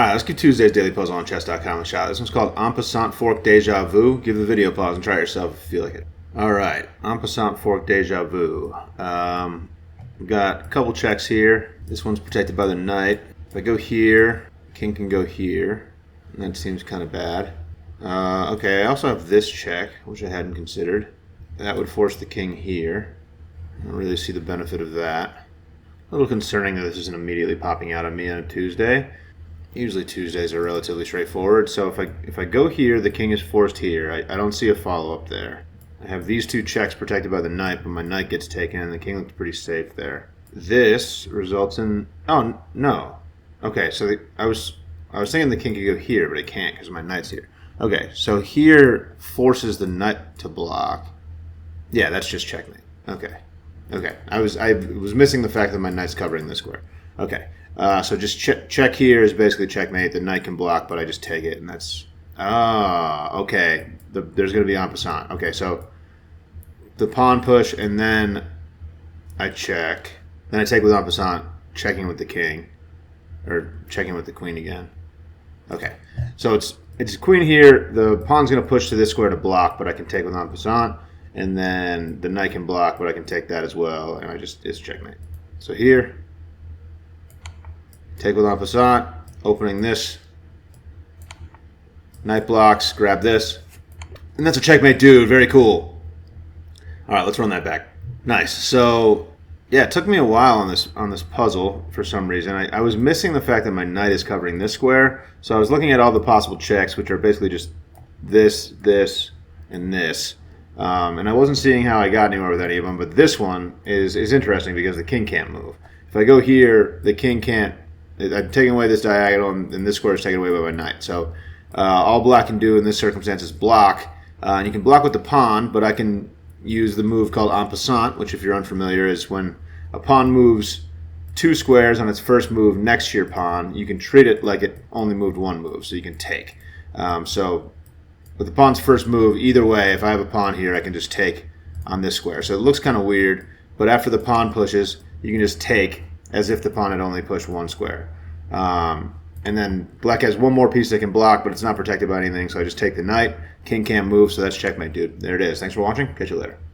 Alright, let's get Tuesday's daily puzzle on chess.com a shot. This one's called Enpassantfork Deja Vu. Give the video a pause and try it yourself if you feel like it. Alright, Enpassantfork Deja Vu. We've got a couple checks here. This one's protected by the knight. If I go here, king can go here. And that seems kind of bad. Okay, I also have this check, which I hadn't considered. That would force the king here. I don't really see the benefit of that. A little concerning that this isn't immediately popping out on me on a Tuesday. Usually Tuesdays are relatively straightforward, so if I go here, the king is forced here. I don't see a follow-up there. I have these two checks protected by the knight, but my knight gets taken, and the king looks pretty safe there. This results in... Oh, no. Okay, so I was thinking the king could go here, but it can't because my knight's here. Okay, so here forces the knight to block. Yeah, that's just checkmate. Okay. Okay, I was missing the fact that my knight's covering this square. Okay. So just check here is basically checkmate. The knight can block, but I just take it, and that's... okay. There's going to be en passant. Okay, so the pawn push, and then I check. Then I take with en passant, checking with the king. Or checking with the queen again. Okay, so it's queen here. The pawn's going to push to this square to block, but I can take with en passant. And then the knight can block, but I can take that as well, and it's checkmate. So here... Take with en passant, opening this. Knight blocks, grab this. And that's a checkmate, dude. Very cool. Alright, let's run that back. Nice. So, yeah, it took me a while on this puzzle for some reason. I was missing the fact that my knight is covering this square. So I was looking at all the possible checks, which are basically just this, and this. And I wasn't seeing how I got anywhere with any of them. But this one is interesting because the king can't move. If I go here, the king can't. I'm taking away this diagonal, and this square is taken away by my knight. So all black can do in this circumstance is block. And you can block with the pawn, but I can use the move called en passant, which, if you're unfamiliar, is when a pawn moves two squares on its first move next to your pawn, you can treat it like it only moved one move, so you can take. So with the pawn's first move, either way, if I have a pawn here, I can just take on this square. So it looks kind of weird, but after the pawn pushes, you can just take as if the pawn had only pushed one square. And then black has one more piece that can block, but it's not protected by anything, so I just take the knight. King can't move, so that's checkmate, dude. There it is. Thanks for watching. Catch you later.